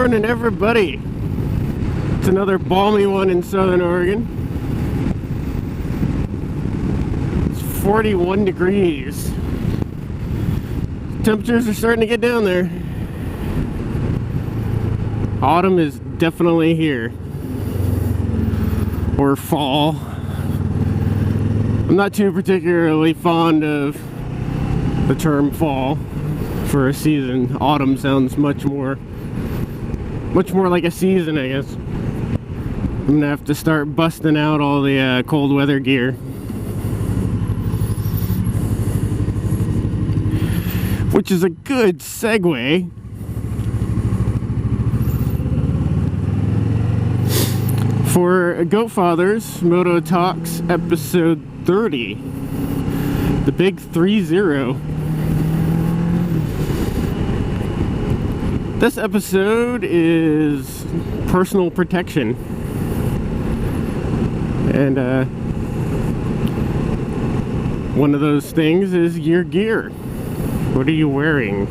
morning, everybody. It's another balmy one in Southern Oregon. It's 41 degrees. Temperatures are starting to get down there. Autumn is definitely here. Or fall. I'm not too particularly fond of the term fall for a season. Autumn sounds much more like a season, I guess. I'm gonna have to start busting out all the cold weather gear. Which is a good segue for Goatfather's Mototalks episode 30. The big 30. This episode is personal protection. And one of those things is your gear. What are you wearing?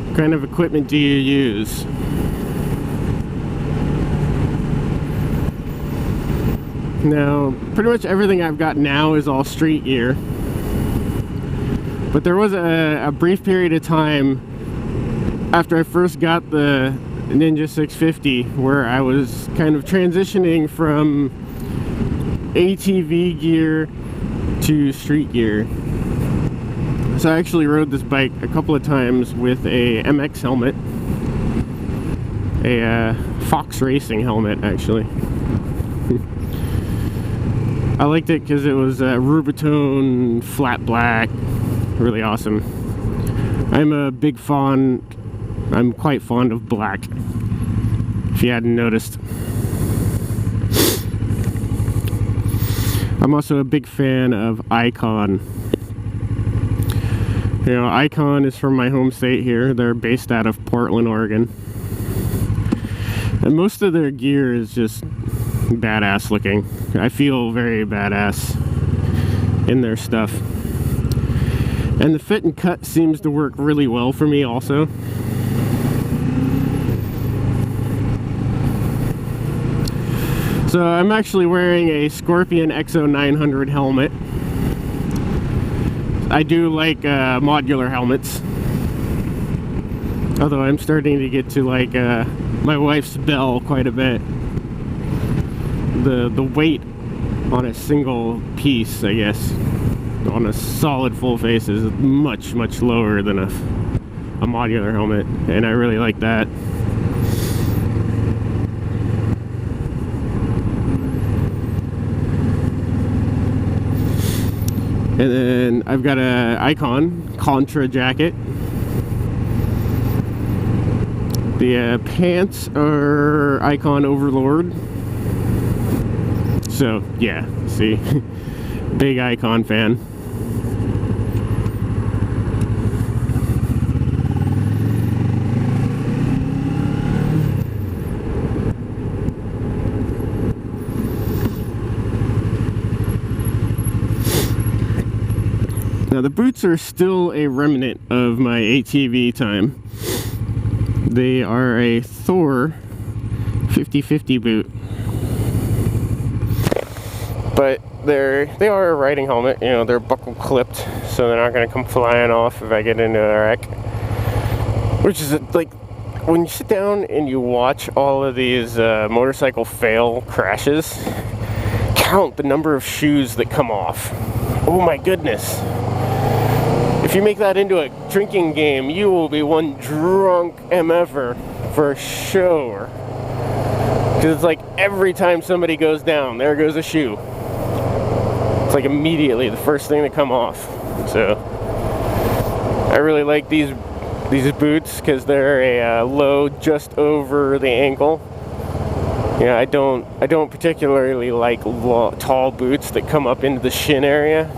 What kind of equipment do you use? Now, pretty much everything I've got now is all street gear. But there was a brief period of time after I first got the Ninja 650 where I was kind of transitioning from ATV gear to street gear. So I actually rode this bike a couple of times with a MX helmet, a Fox Racing helmet actually. I liked it because it was Rubitone flat black, really awesome. I'm quite fond of black, if you hadn't noticed. I'm also a big fan of Icon. You know, Icon is from my home state here. They're based out of Portland, Oregon. And most of their gear is just badass looking. I feel very badass in their stuff. And the fit and cut seems to work really well for me also. So I'm actually wearing a Scorpion XO 900 helmet. I do like modular helmets. Although I'm starting to get to like my wife's Bell quite a bit. The weight on a single piece, I guess, on a solid full face is much lower than a modular helmet, and I really like that. And then I've got a Icon Contra jacket. The pants are Icon Overlord. So yeah, see, big Icon fan. Now the boots are still a remnant of my ATV time. They are a Thor 50/50 boot. But they are a riding helmet, you know, they're buckle clipped, so they're not gonna come flying off if I get into a wreck. Which is like, when you sit down and you watch all of these motorcycle fail crashes, count the number of shoes that come off. Oh my goodness. If you make that into a drinking game, you will be one drunk MFer for sure. Because it's like every time somebody goes down, there goes a shoe. It's like immediately the first thing to come off. So I really like these boots because they're a low just over the ankle. Yeah, I don't particularly like tall boots that come up into the shin area.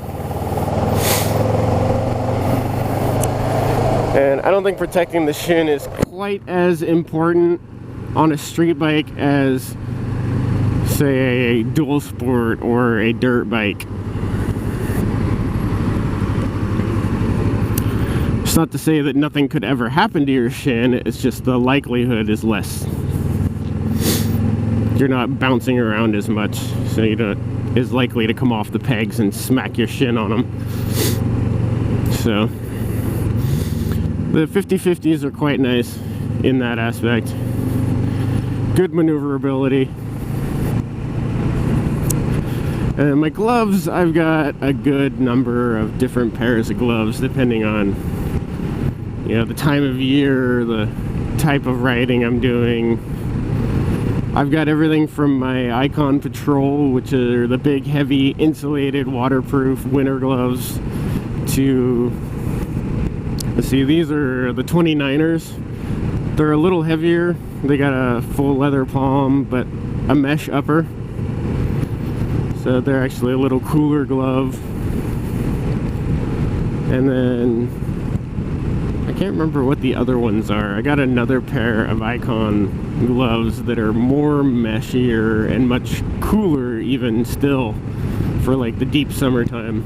And I don't think protecting the shin is quite as important on a street bike as, say, a dual sport or a dirt bike. It's not to say that nothing could ever happen to your shin, it's just the likelihood is less. You're not bouncing around as much, so you don't as likely to come off the pegs and smack your shin on them. So the 50/50s are quite nice in that aspect. Good maneuverability. And my gloves, I've got a good number of different pairs of gloves depending on, you know, the time of year, the type of riding I'm doing. I've got everything from my Icon Patrol, which are the big, heavy, insulated, waterproof winter gloves, to, let's see, these are the 29ers. They're a little heavier. They got a full leather palm, but a mesh upper. So they're actually a little cooler glove. And then I can't remember what the other ones are. I got another pair of Icon gloves that are more meshier and much cooler even still for like the deep summertime.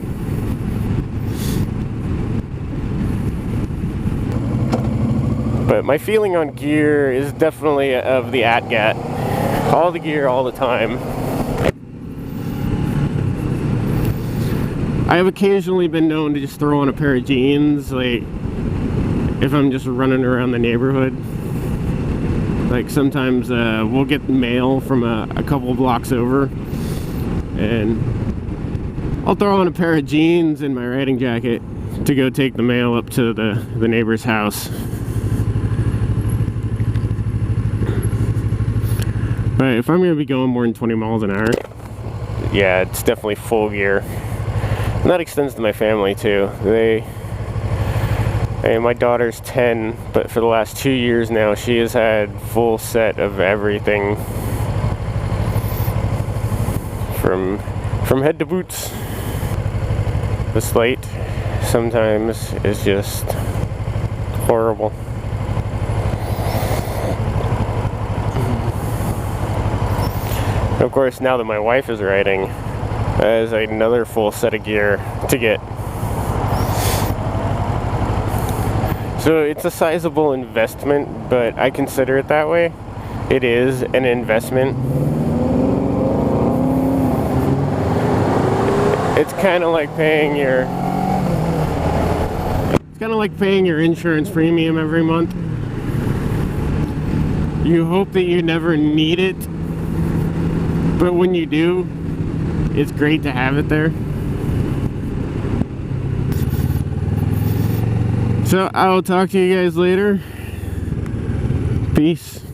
But my feeling on gear is definitely of the AtGat. All the gear all the time. I have occasionally been known to just throw on a pair of jeans, like if I'm just running around the neighborhood. Like sometimes we'll get mail from a couple blocks over, and I'll throw on a pair of jeans and my riding jacket to go take the mail up to the neighbor's house. But if I'm going to be going more than 20 miles an hour, yeah, it's definitely full gear. And that extends to my family too. My daughter's 10, but for the last 2 years now, she has had full set of everything. From head to boots. The slate sometimes is just horrible. And of course, now that my wife is riding, that is another full set of gear to get. So it's a sizable investment, but I consider it that way. It is an investment. It's kind of like paying your insurance premium every month. You hope that you never need it, but when you do, it's great to have it there. So I will talk to you guys later. Peace.